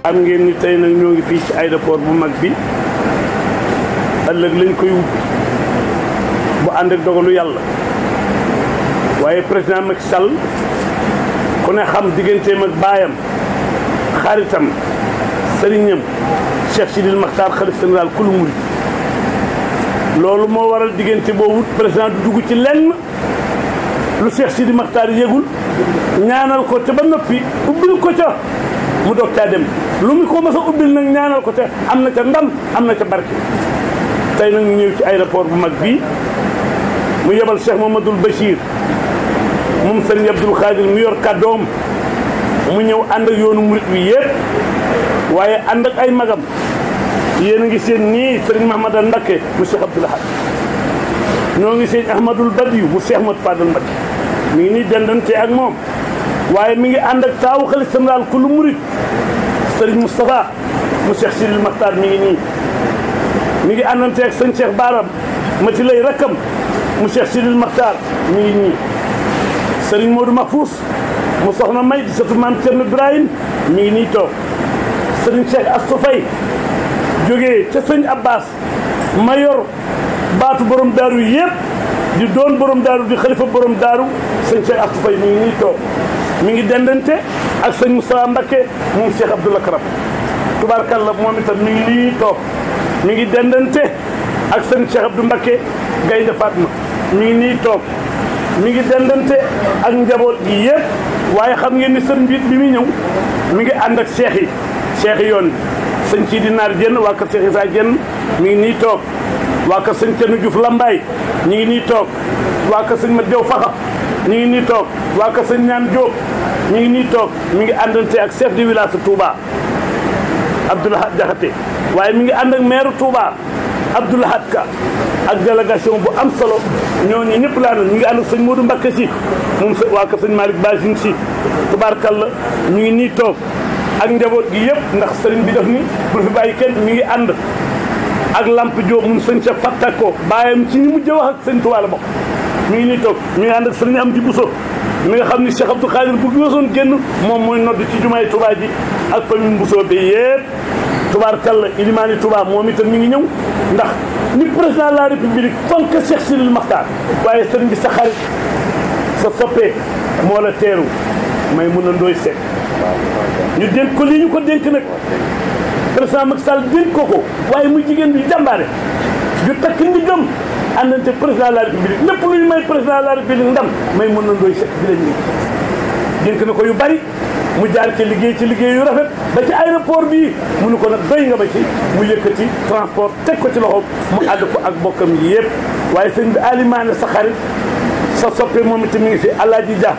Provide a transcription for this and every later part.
am ngeen ni tey nag ñoo ngi fii ci aéroport bu mag bi ëllëg lañ koy ubbi bu ànd ak dogalu yàlla waaye président Macky Sall ku ne xam digganteem ak baayam xaritam sëriñam Cheikh Sidil Makhtar xalif général kulu murid loolu moo waral diggante boobu président du dugg ci lenn lu Cheikh Sidil Makhtar yëgul ñaanal ko te ba noppi ubbil ko ca mu doog caa dem lu mu ko mës a ubbil nag ñaanal ko te am na ca ndam am na ca barke tey nag ñu ñëw ci aéroport bu mag bii mu yebal Cheikh Mamadou Bachir moom sëriñ Abdoul Khadir mu yor kàddoom mu ñëw ànd ak yoonu murit wi yëpp waaye ànd ak ay magam yéen a ngi seen nii sëriñ Mahamadan Mbakke mu Cheikh Abdoul Ahad ñoo ngi seen Ahmadul Badiou mu Cheikh Ahmad Fadal Mbakke mi ngi nii dendante ak moom waaye mi ngi ànd ak taawu xalif général ku lu murit sëriñ Moustapha mu Cheikh Sidil Makhtar mi ngi nii mi ngi àndante ak sëñ Cheikh Baram mati lay rakkam mu Cheikh Sidil Makhtar mi ngi nii sëriñ Modou Mahfous mu soxna May di sëtu maam Cerno Ibrahim mi ngi nii toog sëriñ Cheikh Astou Faye jógee ca sëñ Abbas ma yor baatu borom daaru yëpp di doon borom daaru di xalifa borom daaru sëñ Cheikh Astou Faye mi ngi nii toog mi ngi dendante ak sëñ Moustapha Mbacké moom Cheikh Abdoul Akram tubaarkalla moom itam mi ngi nii toog mi ngi dendante ak sëñ Cheikh Abdou Mbacké Gaynde Fatma mi ngi nii toog mi ngi dendante ak njaboot gi yëpp waaye xam ngeen ni sëñ bi muy ñëw mi ngi ànd ak cheikh yi yoon sëñ ci di naar jenn waa kër Cheikh Issa jenn mi ngi nii toog waa kër sëñ Cerno Diouf Lambaay ñi ngi nii toog waa kër sëñ Mat Jaw Faxa ñi ngi nii toog waa kër sëñ Ñaan Diop ñi ngi nii toog mi ngi àndante ak chef de village Touba Abdoulahad Diakhaté waaye mi ngi ànd ak maire Touba Abdoulahad Ka ak délégation bu am solo ñooñu ñëpp laa ñu ngi ànd ak sëñ Modou Mbacké si moom waa kër sëñ Malick Basine si tubaarkalla ñu ngi nii toog ak njaboot gi yëpp ndax sëriñ bi def ni bu fi bàyyi kenn mi ngi ànd ak Lamp Diop mun sëñ Cheikh Fattako bàyyam ci ñu mujj wax ak sëñ Touba la bokk mi ngi nii toog mi ngi ànd ak sëriñ Amdi Bousso mi nga xam ni Cheikh Abdou Khadir bu gisoon génn moom mooy nodd ci jumaay Touba ji ak famille Bousso bi yëpp tubaarkalla ilimaani Touba moom itam mi ngi ñëw ndax ni président de la république fonk Cheikh Sidil Makhtar waaye sëriñ bi sa xarit sa soppee moo la teeru may mun a ndooy seet ñu dénk ko lii ñu ko dénk nag président Macky Sall dénk ko waaye muy jigéen bi jàmbaare ju takk ndigam àndante président de la république lépp luy may président de la république ndam may mun na ndooy seet bi lañ dénk na ko yu bari mu jaar ci liggéey yu rafet ba ci aéroport bii mu nu ko nag doy nga ba ci mu yëkkati transport teg ko ci loxo mu àdd ko ak bokkam yi yëpp waaye sëñ bi alimaane sa xarit sa soppe moom itam mi ngi fi Alaaji Dia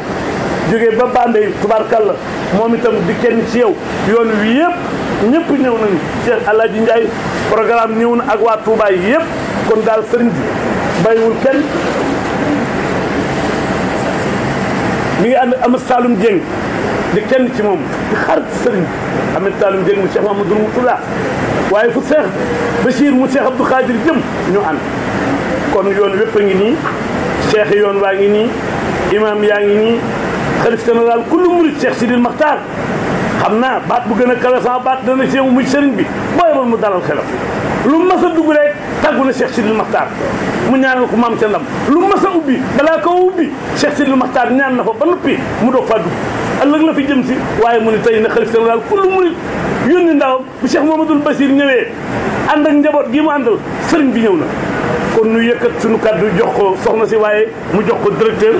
jógee ba Bambey tubaarkalla moom itam di kenn ci yow yoon wi yëpp ñëpp ñëw nañu Cheikh Alaaji Ndiaye programme ñëw na ak waa Touba yëpp kon daal sëriñ bi bàyyiwul kenn mi ngi ànd Amadou Saloum Dieng di kenn ci moom di xarit sëriñ bi Amadou Saloum Dieng mu Cheikh Mamadou Moutoulla waaye fu Cheikh Bachir mu Cheikh Abdou Khadir jëm ñu ànd kon yoon wépp a ngi nii cheikh yoon waa ngi nii imam yaa ngi nii xalif général kullu murid Cheikh Sidil Makhtar xam naa baat bu gën a kawe sama baat dana ci muy sëriñ bi booy mu dalal xelam lu mas a dugg rek tàggu na Cheikh Sidil Makhtar mu ñaanal ko maam ca ndam lu mas a ubbi balaa ko ubbi Cheikh Sidil Makhtar ñaan na fa ba noppi mu doog faa dugg ëllëg la fi jëm si waaye mu ne tey na xalif général kullu murid yónni ndawam bu Cheikh Mamadou Bassir ñëwee ànd ak njaboot gi mu àndal sëriñ bi ñëw na kon nu yëkkat suñu kaddu jox ko soxna si waaye mu jox ko directeur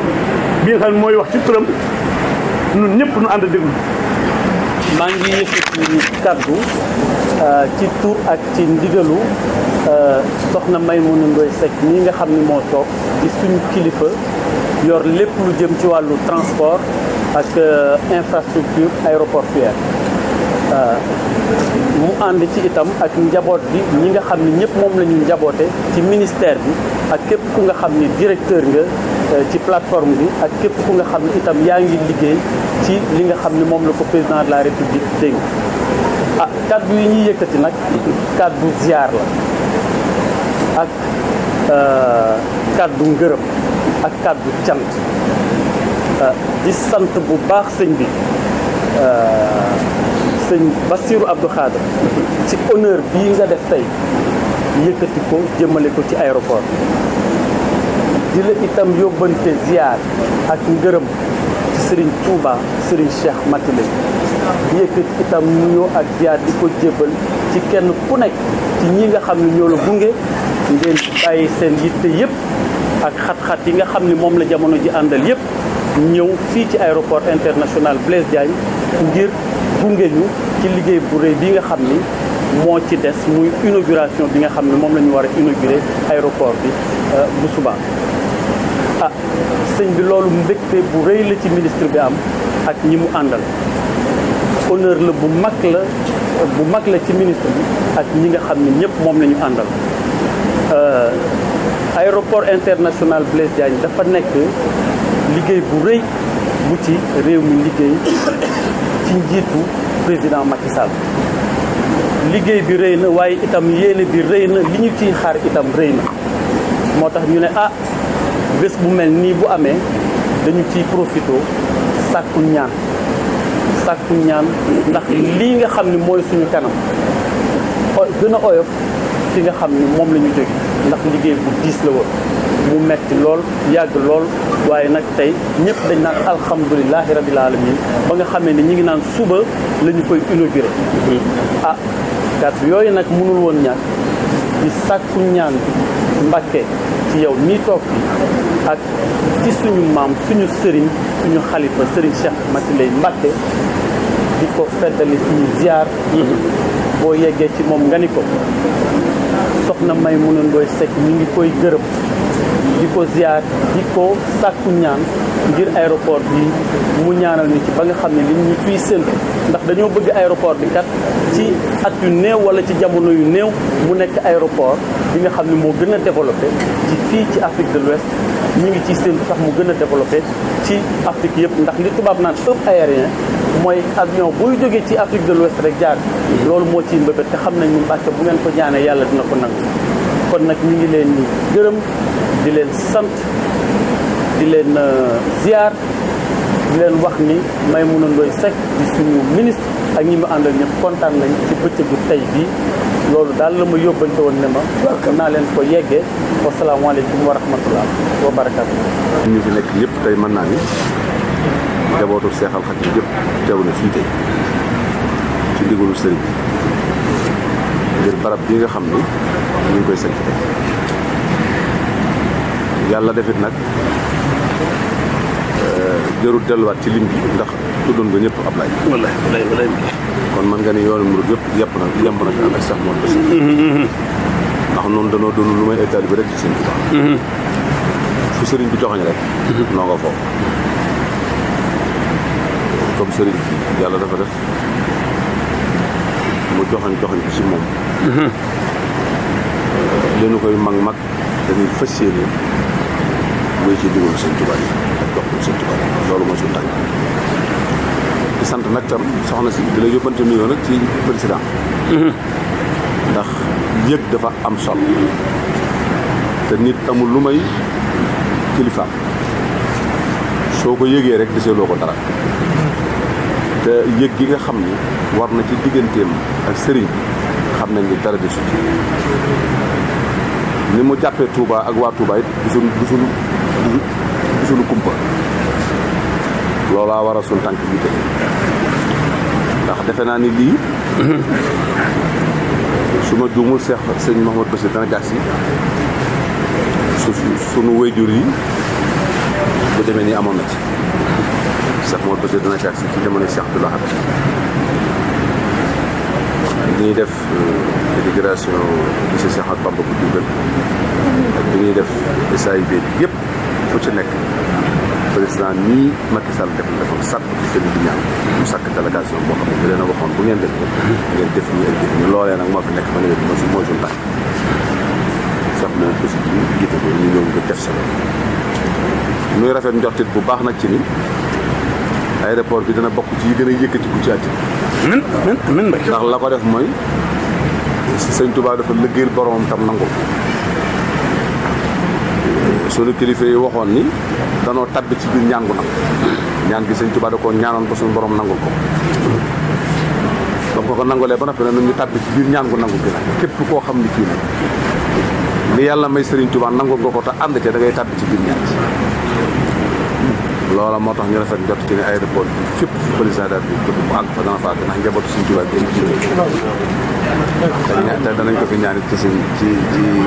bi nga xam ne mooy wax ci turam ñun ñëpp nu ànd déglu. maa ngi yëkkati kaddu ci tur ak ci ndigalu soxna Maimouna Ndoye Seck ñi nga xam ni moo toog di suñu kilifa yor lépp lu jëm ci wàllu transport ak infrastructure aéroportuaire mu ànd ci itam ak njaboot bi ñi nga xam ni ñëpp moom la ñu njaboote ci ministère bi ak képp ku nga xam ni directeur nga ci plateforme bi ak képp ku nga xam ni itam yaa ngi liggéey ci li nga xam ni moom la ko président de la république dénk kaddu yi ñuy yëkkati nag kaddu ziar la ak kaddu ngërëm ak kaddu cant di sant bu baax sëñ bi sëñ Bassirou Abdou Khadre ci honneur bii nga def tey yëkkati ko jëmale ko ci aéroport di la itam yóbbante ziar ak ngërëm ci Serigne Touba Serigne Cheikh Matilé di yëkkati itam nuyoo ak ziar di ko jébbal ci kenn ku nekk ci ñi nga xam ne ñoo la gunge ngeen bàyyi seen yitte yëpp ak xat-xat yi nga xam ne moom la jamono ji àndal yëpp ñëw fii ci aéroport international Blaise Diagne ngir gunge ñu ci liggéey bu rëy bi nga xam ni moo ci des muy inauguration bi nga xam ne moom la ñu war a inaugurer aéroport bi bu subaa ah sëñ bi loolu mbégte bu rëy la ci ministre bi am ak ñi mu àndal honneur la bu mag la ci ministre bi ak ñi nga xam ne ñëpp moom la ñu àndal aéroport international Blaise Diagne dafa nekk liggéey bu rëy bu ci réew mi liggéey ci njiitu président Macky Sall liggéey bi rëy na waaye itam yéene bi rëy na li ñu ciy xaar itam rëy na moo tax ñu ne bés bu mel nii bu amee dañu ciy profité sàkku ñaan ndax lii nga xam ne mooy suñu kanam gën a oyof fi nga xam ne moom la ñu jóge ndax liggéey bu diis la woon mu metti lool yàgg lool waaye nag tey ñëpp dañ naan alhamdulilahi rabil alamin ba nga xamee ne ñi ngi naan suba la ñu koy inauguré kàddu yooyu nag mënul woon ñàkk di sàkku ñaan Mbàkke ci yow nii toog fi ak ci suñu maam suñu sëriñ suñu xalifa sëriñ Cheikh Matilé Mbàkke di ko feddali suñu ziar boo yeggee ci moom nga ni ko soxna Maimouna Ndoye Seck ñu ngi koy gërëm di ko ziar di ko sàkku ñaan ngir aéroport bi mu ñaanal ñu ci ba nga xam ne li ñu fiy séntu ndax dañoo bëgg aéroport bi kat ci at yu néew wala ci jamono yu néew mu nekk aéroport bi nga xam ne moo gën a développé ci fii ci Afrique de l'Ouest ñu ngi ciy séntu sax mu gën a développé ci Afrique yëpp ndax li tubaab naan hub aérien mooy avion buy jógee ci Afrique de l'Ouest rek jaar loolu moo ciy mbëbët te xam nañ ñu Mbàkke bu ngeen ko ñaanee yàlla dina ko nangu kon nag ñu ngi leen di gërëm di leen sant di leen ziar di leen wax ni Maimouna Ndoye Seck di suñu ministre ak ñi mu àndal ñëpp kontaan nañ ci bëccëgu tey bii loolu daal la ma yóbbante woon ne ma naa leen ko yeggee wasalaamaaleykum wa rahmatullah wa barakatu ñu fi nekk ñëpp tey mën naa ni jabootu Seexal Xadiim yëpp teew na fii tey ci ndigalu sëriñ bi ngir barab bi nga xam ni ñu ngi koy sanc tey yàlla defit nag jarul delluwaat ci lim bi ndax tuddoon nga ñëpp Ablaye. wallaay kon man nga ni yoonu murid yëpp yemb na fi ànd ak sax moom bés. ndax noonu danoo doon lu may ay taalibe rek ci sëñ Tuubaa. fu sëriñ bi joxoñ rek. noo nga foofu. comme sëriñ bi yàlla dafa def mu joxoñ bi ci moom. li nu koy mag dañuy fas yéene mooy ci digalu sëñ Tuubaa yi ak doxalu sëñ Tuubaa yi loolu mooy suñu tànk di sant nag tam soxna si di la yóbbante nuyoo nag ci président ndax yëg dafa am solo te nit amul lu may kilifaam soo ko yëgee rek deseeloo ko dara te yëg gi nga xam ni war na ci digganteem ak sëriñ xam nañ ni dara desu ci ni mu jàppee Touba ak waa Touba it du suñu kumpa loolaa waral suñu tànk bi tey ndax defe naa ni lii su ma juumul sëñ Mouhamadou Bachir dana jàg si sunu wayjur yi bu demee nii amoon na ci Cheikh Mouhamadou Bachir dana jàg si ci jamono Cheikh Abdou Lahad bi ñuy def intégration lycée Cheikh Ahmadou Bamba bu Diourbel ak bi ñuy def SAIB yëpp fu ci nekk président nii Macky Sall def na dafa sàkk ci sëriñ bi ñaan mu sàkk délégation boo xam ne bi leen a waxoon bu ngeen def ngeen def ñu def ñu loolee nag moo fi nekk ma ne leen mooy suñu tànk sax moom aussi bi jiite ko ñu ñëw nga def solo muy rafet njortit bu baax nag ci ni aéroport bi dana bokk ci yi gën a yëkkati ku ci àddina ndax la ko def mooy sëñ Touba dafa liggéeyal boromam tam nangu sunu kilifa yi waxoon ni danoo tabbi ci biir ñaan gu nag ñaan gi sëñ Touba da koo ñaanoon ba suñu borom nangul ko donc ko nangolee ba noppi nag ñu tàbbi ci biir ñaan gu nangu gi nag képp koo xam ne kii nag li yàlla may Serigne Touba nangu nga ko te ànd ca da ngay tàbbi ci biir ñaan loola moo tax ñu rafet jot ci ne aéroport bi fépp fu président daal bi bëgg mu àgg fa dana fa àgg ndax njabootu Serigne Touba bi te danañ ko fi ñaanit ci ci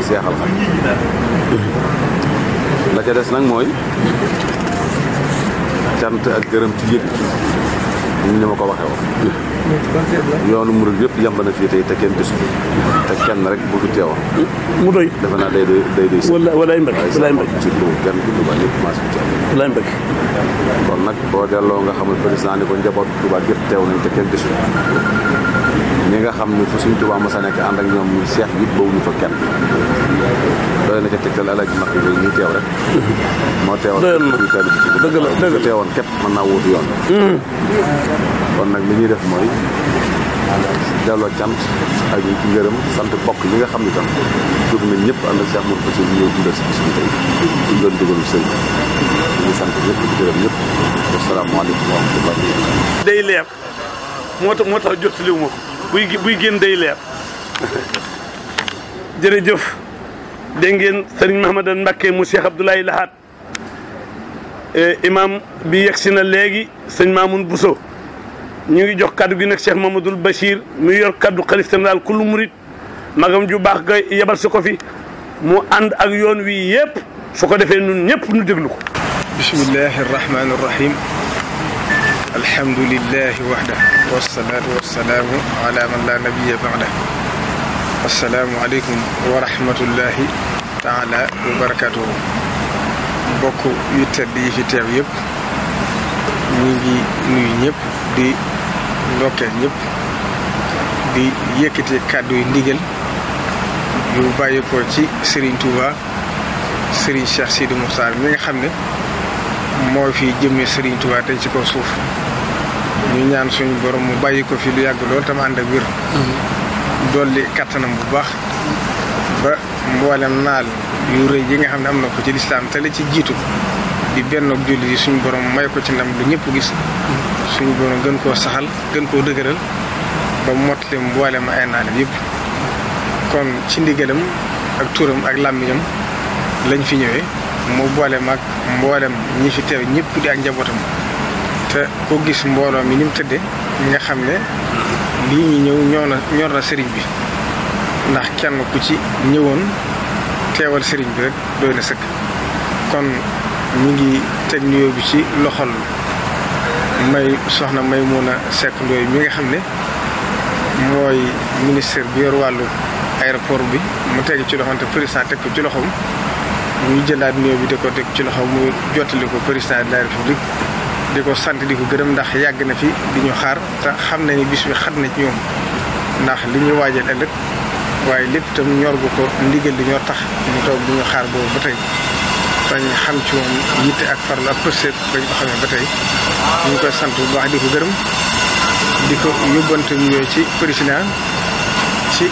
seexal xam la ca des nag mooy cant ak gërëm ci yëg ni ma ko waxee woon yoonu murid yëpp yemb na fii tey te kenn desul te kenn rek bu fi teewoon mu doy defe naa day wala ay mbëkk ci lu kenn du Touba ñëpp commencé fi teew wala ay mbëkk kon nag boo delloo nga xam ne président ni ko njaboot Touba yëpp teew nañ te kenn desul ñi nga xam ne fu suñ Touba mos a nekk ànd ak ñoom muy seex yi boobu ñu fa kenn doy na ca tegtal Alaaji Makki Gay ñuy teew rek moo teewal dëgg la teewoon képp mën naa wuutu yoon kon nag li ñuy def mooy delloo cant ak ngërëm sant bokk yi nga xam ne tam jóg nañ ñëpp ànd ak Cheikh Mourou Bachir ñëw dundal si bis bi tey duñ doon dugalu sëñ ñu ngi sant ñëpp di gërëm ñëpp asalaamaaleykum wa rahmatulah day leer moo tax jottaliwu ma ko buy génn day leer jërëjëf dégg ngeen sëriñ Mahamadan Mbacké mu Cheikh Abdoulaye Lahat imam bi yegsi na léegi sëñ Mamoun Bousso ñu ngi jox kaddu gi nag Cheikh Mamadou Bachir mu yor kaddu xalif général kullu murit magam ju baax ga yebal si ko fi mu ànd ak yoon wi yëpp su ko defee ñun ñëpp ñu déglu ko bismillahi arrahmani irrahim alhamdulillahi wahda wassalatu wassalaamu ala man la nabiyya ba'da assalaamu aleykum wa rahmatullahi taala wa barakatuhu bokk yu tedd yi fi teew yëpp ñu ngi nuyu ñëpp di ndokkeel ñëpp di yëkkati kàddu yu ndigal yu bàyyi ko ci Serigne Touba Serigne Cheikh Sidi Moukhtar mi nga xam ne moo fi jëmmee Serigne Touba tey ci kaw suuf ñu ñaan suñu borom mu bàyyi ko fi lu yàgg lool tam ànd ak wér dolli kattanam bu baax ba mboolem naal yu rëy yi nga xam ne am na ko ci lislaam te la ci jiitu di benn ak julli yi suñu borom may ko ci ndam lu ñëpp gis suñu borom gën koo saxal gën koo dëgëral ba mottali mboolem ay naalam yëpp kon ci ndigalam ak turam ak làmmiñam lañ fi ñëwee mu boolem ak mboolem ñi fi teew ñëpp di ak njabootam te ko gis mbooloo mi ni mu tëddee ñi nga xam ne lii ñu ñëw ñor na sëriñ bi ndax kenn ku ci ñëwoon teewal sëriñ bi rek doy na sëkk kon ñu ngi teg nuyoo bi ci loxol soxna Maymuna Seck Ndoye mi nga xam ne mooy ministère bi yor wàllu aéroport bi mu teg ci loxoom te président teg ko ci loxoom ñuy jëlaat nuyoo bi di ko teg ci loxoom mu jottali ko président de la république di ko sant di ko gërëm ndax yàgg na fi di ñu xaar te xam na ni bis bi xat na ci ñoom ndax li ñuy waajal ëllëg waaye lépp itam ñor gu ko ndigal di ñoo tax ñu toog di ñu xaar boobu ba tey dañ xam ci moom yitte ak farlu ak pëstéef bañ ko xamee ba tey ñu ngi koy sant bu baax di ko gërëm di ko yóbbante nuyoo ci président ci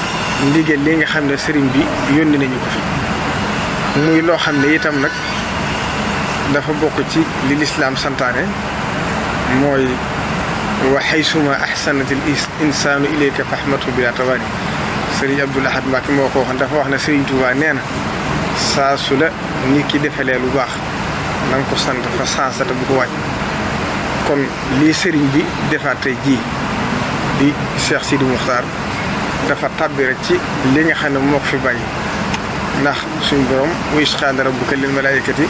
ndigal li nga xam ne sëriñ bi yónni nañu ko fi muy loo xam ne itam nag dafa bokk ci li lislaam santaane mooy wa haysuma ahsanatil insaanu ilayka fahmatu bila tawani sëriñ Abdoul Ahad Mbacké moo ko waxoon dafa wax ne sëriñ Touba nee na saa su la nit ki defalee lu baax na nga ko sant fa sansata bu ko wàcc kon lii sëriñ bi defaat tey jii di Cheikh Sidi Moukhtar dafa tàbbi rek ci li nga xam ne moo ko fi bàyyi ndax suñ borom wa iz qaala rabbuka lil malaa'ikati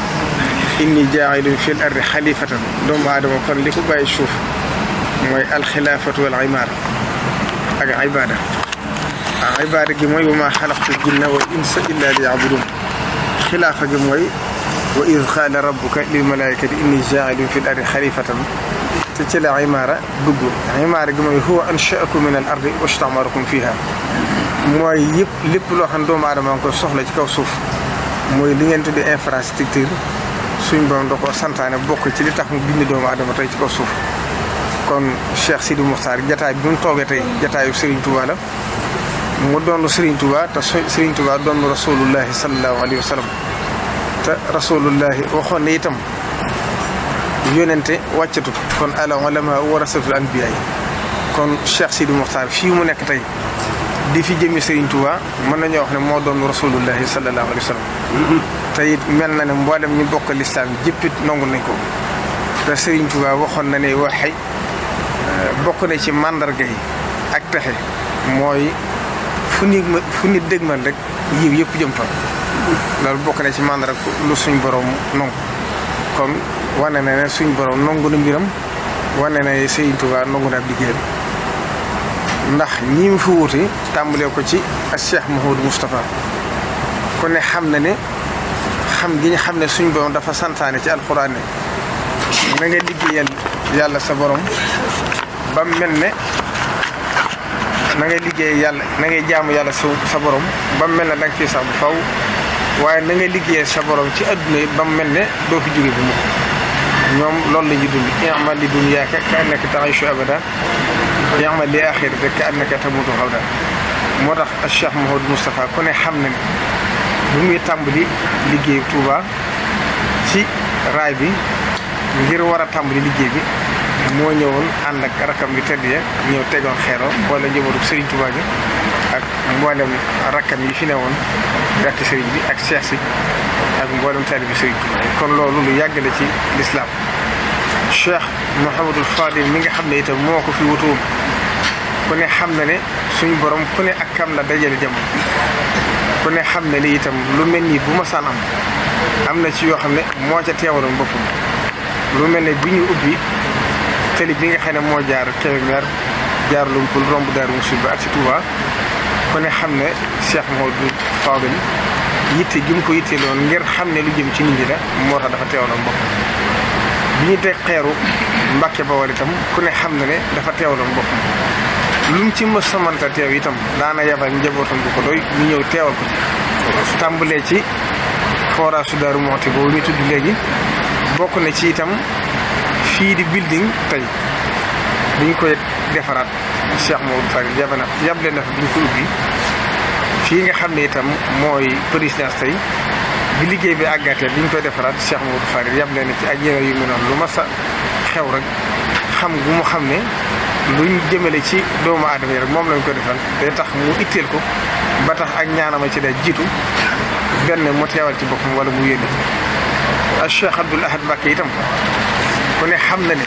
inni jaa'ilun fil ardi xalifatan doomu aadama kon li ko bàyyi suuf mooy alxilaafatu wal imaara ak ibaada ibaada gi mooy wa maa xalaqtu jinna wal insa illa liya'budun xilaafa gi mooy wa iz qaala rabbuka lil malaa'ikati inni jaa'ilun fil ardi xalifatan te ci la imaara dugg imaara gi mooy huwa ansha'akum min al ardi wastamarakum fiha mooy yëpp lépp loo xam ne doomu aadama nga koy soxla ci kaw suuf mooy li ngeen tuddee infrastructure suñ borom da koo santaane bokk ci li tax mu bind doomu aadama tey ci kaw suuf kon Cheikh Sidi Moukhtar jataay bi mu toogee tey jataayu Serigne Touba la mu doon Serigne Touba te Serigne Touba doon rasulullahi sallallahu alayhi wa sallam te rasulullahi waxoon ne itam yónente wàccatut kon al ulama warasatul anbiya kon Cheikh Sidi Mokhtar fii mu nekk tey di fi jëmmi Serigne Touba mën nañoo wax ne moo doon rasulullahi sallallahu alayhi wa sallam te it mel na ne mboolem ñu bokk lislaam jëppit nangu nañ ko te Serigne Touba waxoon na ne waxay bokk na ci màndarga yi ak texe mooy fu nit dëgmal rek yiw yëpp jëm fa loolu bokk na ci màndarga lu suñ borom nangu kon wane na ne suñ borom nangu na mbiram wane na ne Serigne Touba nangu na ab liggéeyam ndax ñi mu fi wuute tàmbalee ko ci Cheikh Mouhamadou Moustapha ku ne xam na ne xam gi ñu xam ne suñ borom dafa santaane ci alxuraan ne na nga liggéeyal yàlla sa borom ba mel ne na ngay liggéey yàlla na ngay jaamu yàlla sa borom ba mel ne da nga ciy sax bu faw waaye na ngay liggéeyal sa borom ci adduna yi ba mel ne doo fi jóge bu mukk ñoom loolu la ñuy dund i'mal li dunyaaka ka annaka ta'ishu abada i'mal li aaxiratika ka annaka tamuutu xawda moo tax Cheikh Mouhamadou Moustapha ku ne xam na ne bu muy tàmbali liggéey Touba ci raay bi ngir war a tàmbali liggéey bi moo ñëwoon ànd ak rakkam yu tedd ya ñëw tegoon xeero boole njabootu Serigne Touba gi ak mboolem rakkam yi fi newoon rakki Serigne bi ak Cheikh si ak mboolem taalibe Serigne Touba yi kon loolu lu yàgg la ci lislaam Cheikh Mouhamadul Fadil mi nga xam ne itam moo ko fi wutuwoon ku ne xam na ne suñ borom ku ne ak kam la dajale jamono ku ne xam ne ni itam lu mel nii bu ma saan am na ci yoo xam ne moo ca teewaloon boppam lu mel ne bi ñu ubbi tali bi nga xam ne moo jaar Kébémer jaar Lumpul romb Daaru Muxti ba ak ci Touba ku ne xam ne Cheikh Mouhamadou Fadil yitte gi mu ko yitteeloon ngir xam ne lu jëm ci nit ñi la moo tax dafa teewaloon boppam bi ñu teg xeeru Mbàkke Bawol itam ku ne xam na ne dafa teewaloon boppam lu mu ci mës samanta teew itam daana yabal njabootam bu ko doy ñu ñëw teewal ko ci tàmbalee ci forage su Daaru Muxti boobu ñu tudd léegi bokk na ci itam fii di building tey biñ koy defaraat Cheikh Mouhamadou Fadil yable na fa biñ ko ubbi fii nga xam ne itam mooy présidence tey bi liggéey bi àggatee biñ koy defaraat Cheikh Mouhamadou Fadil yable na ci ak yeneen yu mel noonu lu ma sa xew rek xam gu mu xam ne luñ jëmale ci doomu aadama yi rek moom lañ ko defal day tax mu itteel ko ba tax ak ñaanama ci day jiitu benn mu teewal ci boppam wala mu yénni ak Cheikh Abdoul Ahad Mbacké itam ku ne xam na ne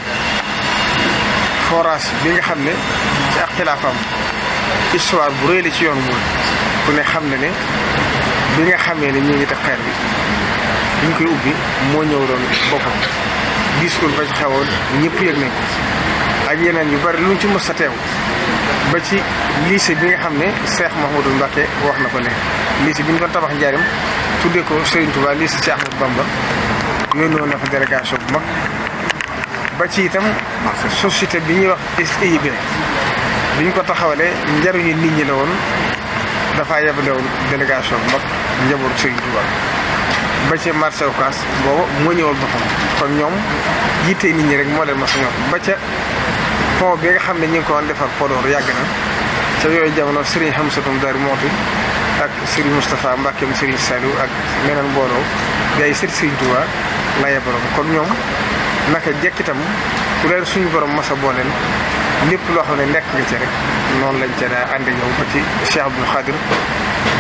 forage bi nga xam ne ci ak xilaafam histoire bu rëy la ci yoon mooy ku ne xam na ne bi nga xamee ne ñu ngi teg xeer bi biñ koy ubbi moo ñëw doon boppam discours ba ci xewoon ñëpp yëg nañ ko ak yeneen yu bari luñ ci mës a teew ba ci lycée bi nga xam ne Cheikh Mouhamadou Mbacké wax na ko ne lycée bi ñu doon tabax njaarim tuddee ko Serigne Touba lycée Cheikh Ahmadou Bamba yónnoo na fa délégation bu mag ba ci itam société bi ñuy wax SIB bi ñu ko taxawalee njariñu nit ñi la woon dafa yebale woon délégation bu mag njabootu Serigne Touba ba ci marché Ocass boobu moo ñëwal boppam kon ñoom yitte nit ñi rek moo leen ma sa ñor ba ca pont bi nga xam ne ñu ngi ko doon defar Podor yàgg na ca yooyu jamono Serigne Hamsatou Darou Mouhty ak Serigne Moustapha Mbacké Serigne Saliou ak meneen mbooloo day sët Serigne Touba la yebaloon kon ñoom naka jekk itam ku leen suñu borom masa booleel lépp loo xam ne nekk nga ci rek noonu lañ ca daa ànd yow ba ci Cheikh Abdoul Khadir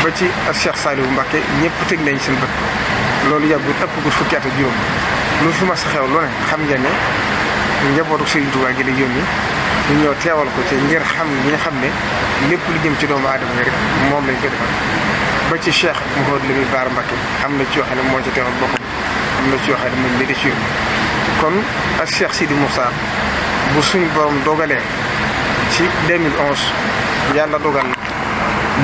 ba ci Cheikh Saliou Mbacké ñëpp teg nañ seen bët loolu yàggul ëpp gu fukki at ak juróom lu fi mas a xew lu ne xam ngeen ne njabootu Serigne Touba gi la yónni ñu ñëw teewal ko ci ngir xam ñi nga xam ne lépp lu jëm ci doomu aadama yi rek moom lañ ko defal ba ci Cheikh Mouhamadou Lamine Bara Mbacké am na ci yoo xam ne moo ci teewal boppam am na ci yoo xam ne moom la di ci yónni kon ak Cheikh Sidi Moussa bu suñ borom dogalee ci 2011 yàlla dogal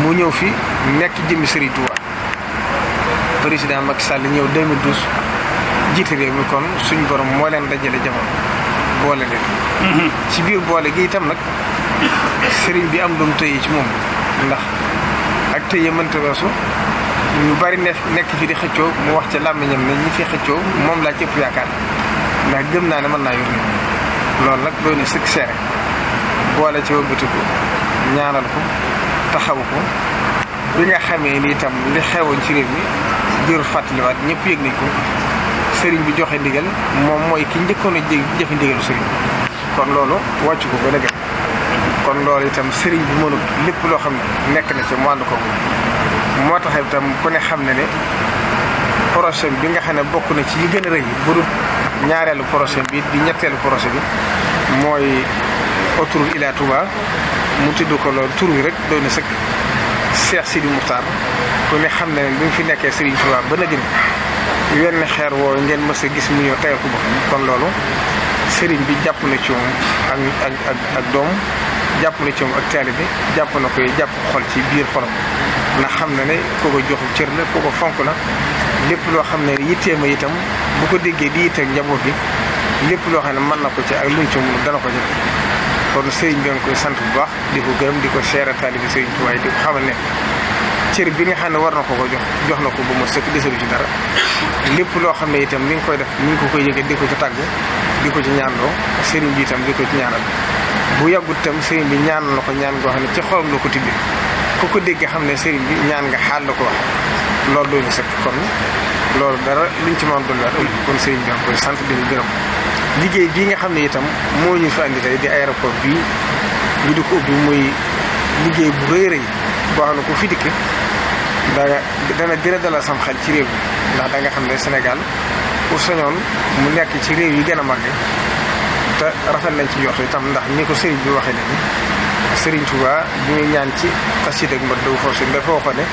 mu ñëw fi nekk jëmmi Serigne Touba président Macky Sall ñëw 2012 jiite réew mi kon suñ borom moo leen dajale jamono boole leen. ci biir boole gi itam nag sëriñ bi am lu mu tëye ci moom ndax ak tëye mënta weesu ñu bari nekk fi di xëccoo mu wax ca làmmiñam ne ñi fi xëccoo moom laa ci ëpp yaakaar ndax gëm naa ne mën naa yor réew loolu nag doy na sëkk seere boole ci wëlbatiku ñaanal ko taxawu ko bi nga xamee ni itam li xewoon ci réew mi jur fàttaliwaat ñëpp yëg nañ ko sëriñ bi joxe ndigal moom mooy ki njëkkoon a jëfe ndigalu sëriñ kon loolu wàcc ko ba léegi kon loolu itam sëriñ bi mënut lépp loo xam ne nekk na ci mu ànd ko moo tax itam ku ne xam ne projet bi nga xam ne bokk na ci yi gën a rëy bu dul ñaareelu projet bi di ñetteelu projet bi mooy autoroute Ila Touba mu tudd ko loolu tur wi rek doy na sëkk Cheikh Sidi Moukhtar ku ne xam ne bi mu fi nekkee Serigne Touba ba na jëm wenn xeer woo ngeen mës a gis mu ñëw tegal ko boppam kon loolu Serigne bi jàpp na ci moom ak doom jàpp na ci moom ak taalibe jàpp na koy jàpp xol ci biir xolam ndax xam na ne koo ko joxu cër la koo ko fonk la lépp loo xam ne yitteema itam bu ko déggee di yitteeg njaboot bi lépp loo xam ne mën na ko ci ak luñ ci mun dana ko jël kon Serigne bi nga koy sant bu baax di ko gërëm di ko seere taalibe Serigne Touba di ko xamal ne cër bi nga xam ne war na ko jox na ko ba mu sëkk desalu ci dara lépp loo xam ne itam ni nga koy def ni nga ko koy yëgee di ko ci tàgg di ko ci ñaanloo Serigne bi itam di ko ci ñaanal bu yàggut itam Serigne bi ñaanal na ko ñaan goo xam ne ci xolam la ko tibbee ku ko dégg xam ne Serigne bi ñaan nga xaal la ko wax loolu doy na sëkk kon loolu dara luñ ci mën doon kon Serigne bi nga koy sant di ko gërëm liggéey bii nga xam ne itam moo ñu fi andi tey di aéroport bii ñu di ko ubbi muy liggéey bu rëy rëy boo xam ne ku fi dikk dana gën a dalal sam xel ci réew mi ndax da nga xam ne Sénégal pour sañoon mu nekk ci réew yi gën a màgg te rafet nañ ci yoxtu itam ndax ni ko Serigne bi waxee léegi Serigne Touba bi muy ñaan ci xasida ak mat daw foofu dafa waxoon ne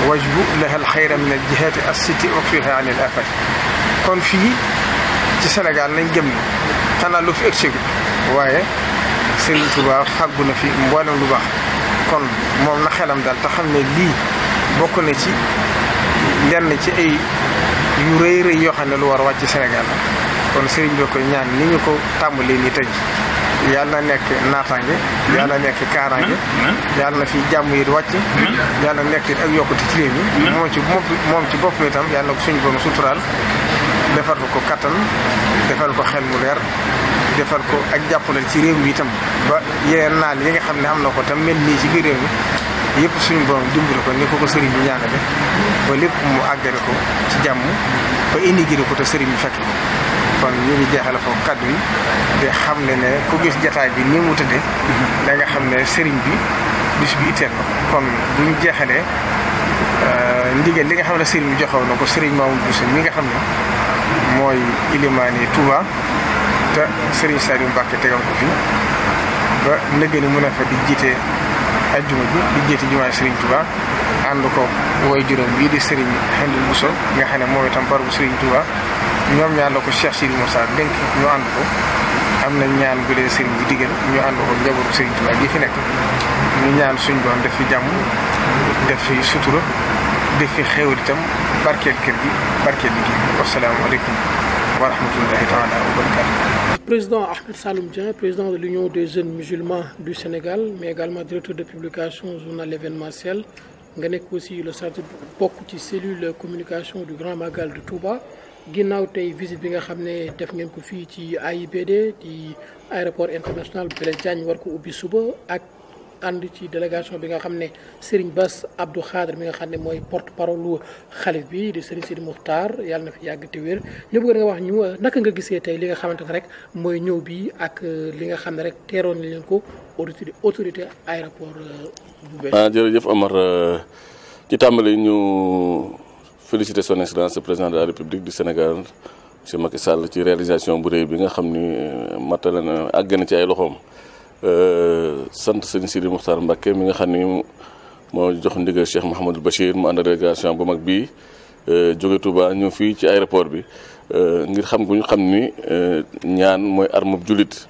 wajbu lahal xayra min al jihaati as-sitti wakfiha anil afati kon fii ci Sénégal nañ jëm ni xanaa lu fi egg waaye Serigne Touba fàggu na fi mboolem lu baax kon moom na xelam daal te xam ne lii bokk na ci lenn ci ay yu rëy rëy yoo xam ne lu war a wàcc ci Sénégal kon Serigne bi koy ñaan ni ñu ko tàmbalee nii tey yàlla na nekk naataange yàlla na nekk kaaraange yàlla na fi jàmm yi wàcc yàlla na nekk ak yokkute ci réew mi moom ci bopp mi itam yàlla na ko suñu borom suturaal defal ko kattan defal ko xel mu leer defal ko ak jàppalal ci réew mi itam ba yeneen naan yi nga xam ne am na ko tam mel nii ci biir réew mi yëpp suñu borom dimbali ko ni ko sëriñ bi ñaanale ba lépp mu àggale ko ci jàmm ba indi ko te sëriñ bi fekk ko kon ñu ngi jeexale foofu kaddu yi te xam ne ku gis jataay bi ni mu tëddee da nga xam ne sëriñ bi bis bi itteel na kon buñ jeexalee ndigal li nga xam ne sëriñ bi joxewoon na ko sëriñ Mamoudou Bousso mi nga xam ne mooy ilimaani Touba te Serigne Saliou Mbacké tegal ko fi ba nëgë ni mën a fa di jiite ajjuma bi di jiite jumaay Serigne Touba ànd ko woy juróom bii di Serigne Hamdou Bousso nga xam ne moom itam barabu Serigne Touba ñoom ñaan la ko Cheikh Sidi Moussa dénk ñu ànd ko am na ñaan bu leen Serigne bi digal ñu ànd ko njabootu Serigne Touba gi fi nekk ñu ñaan suñ doon def fi jàmm def fi sutura def fi xéwal itam barkeel kër gi barkeel liggéey wasalaamaaleykum wa rahmatullahi taala wa barakatuh. Président Ahmed Saloum Dieng, président de l'Union des jeunes musulmans du Sénégal, mais également directeur de publication journal événementiel nga nekk aussi le chargé bokk ci cellule communication du Grand Magal de Touba ginnaaw tey visite bi nga xam ne def ngeen ko fii ci AIBD di aéroport international Blaise Diagne war ko ubbi suba ak ànd ci délégation bi nga xam ne Serigne Bass Abdou Khadre mi nga xam ne mooy porte-parole xalif bi di Serigne Sidi Moukhtar yàlla na fi yàgg te wér ñu bëgg nga wax ñu naka nga gisee tey li nga xamante ne rek mooy ñëw bi ak li nga xam ne rek teeroon na leen ko autorité aéroport bu bees. Jërëjëf Omar ci tàmbali ñu féliciter son excellence le président de la République du Sénégal monsieur Macky Sall ci réalisation bu rëy bi nga xam ni matale na àgg na ci ay loxoom. sant sëñ Sidi Moukhtar Mbacké mi nga xam ni moo jox ndigal Cheikh Mouhamadou Bachir mu ànd délégation bu mag bii jóge Touba ñëw fii ci aéroport bi ngir xam gu ñu xam ni ñaan mooy arme bu jullit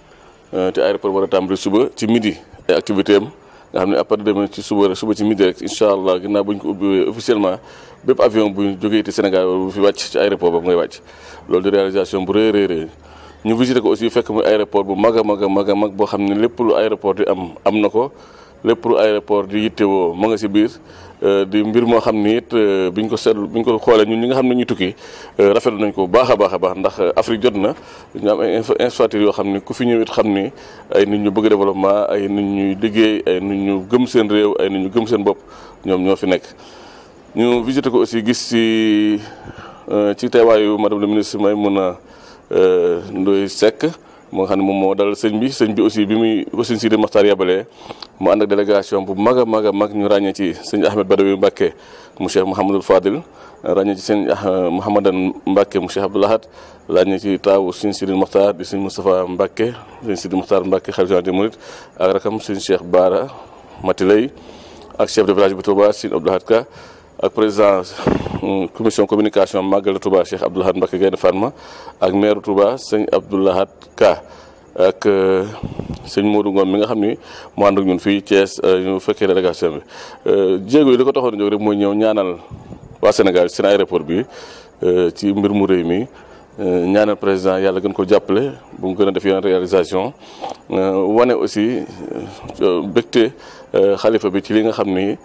te aéroport war a tàmbali suba ci midi ay activité am nga xam ne après demain ci suba ci midi rek incha allah ginnaaw bu ñu ko ubbi officiellement bépp avion bu jógee ci Sénégal bu fi wàcc ci aéroport boobu ngay wàcc loolu di réalisation bu rëy ñu visité ko aussi fekk muy aéroport bu mag a mag boo xam ne lépp lu aéroport di am na ko lépp lu aéroport di yittewoo ma nga si biir di mbir moo xam ni it biñ ko xoolee ñun ñi nga xam ne ñu tukki rafetlu nañ ko bu baax a baax ndax Afrique jot na ñu am ay infrastructures yoo xam ni ku fi ñëw it xam ni ay nit ñu bëgg développement ay nit ñuy liggéey ay nit ñu gëm seen réew ay nit ñu gëm seen bopp ñoom ñoo fi nekk. ñu visité ko aussi gis ci teewaayu madame le ministre Maïmouna Ndoye Seck mu nga xam ne moom moo dalal sëñ bi aussi bi muy ko sëñ Sidi Mokhtar yabalee mu ànd ak délégation bu mag a mag ñu ràññee ci sëñ Ahmed Badawi Mbacke mu Cheikh Mouhamadul Fadil ràññee ci sëñ Mouhamadan Mbacke mu Cheikh Abdoul Ahad ràññee ci taawu sëñ Sidi Mokhtar di sëñ Moustapha Mbacke sëñ Sidi Mokhtar Mbacke xalifa général des mourides ak rakam sëñ Cheikh Bara Matilay ak chef de village bu Touba sëñ Abdoul Ahad Ka ak président commission communication Magal Touba Cheikh Abdoul Ahad Mbacke Gaynde Fatma ak maire Touba sëñ Abdoul Ahad Ka ak sëñ Modou Ngom mi nga xam ni mu ànd ak ñun fii Thiès ñu fekkee délégation bi jéego yi li ko taxoon jóg rek mooy ñëw ñaanal waa Sénégal seen aéroport bi ci mbir mu rëy mi ñaanal président yàlla gën ko jàppale bu mu gën a def yeneen réalisation wane aussi bégte xalifa bi ci li nga xam ni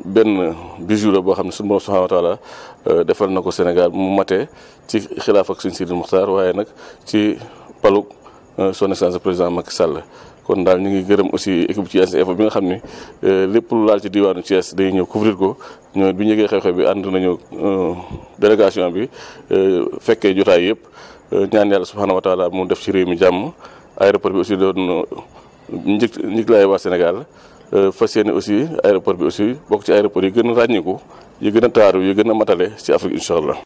benn bijou la boo xam ne suñu borom subhanahu wa taala defal na ko Sénégal mu mate ci xilaaf ak sëñ Sidi Mokhtar waaye nag ci palug son excellence président Macky Sall kon daal ñu ngi gërëm aussi équipe Thiès Info bi nga xam ni lépp lu laal ci diwaanu Thiès day ñëw couvrir ko ñoo bi ñu yëgee xew-xew bi ànd nañu délégation bi fekkee jotaay yëpp ñaan yàlla subhanahu wa taala mu def ci réew mi jàmm aéroport bi aussi doon njëglaay waa Sénégal fas yéene aussi aéroport bi aussi bokk ci aéroport yi gën a ràññiku yi gën a taaru yi gën a matale ci Afrique incha allah.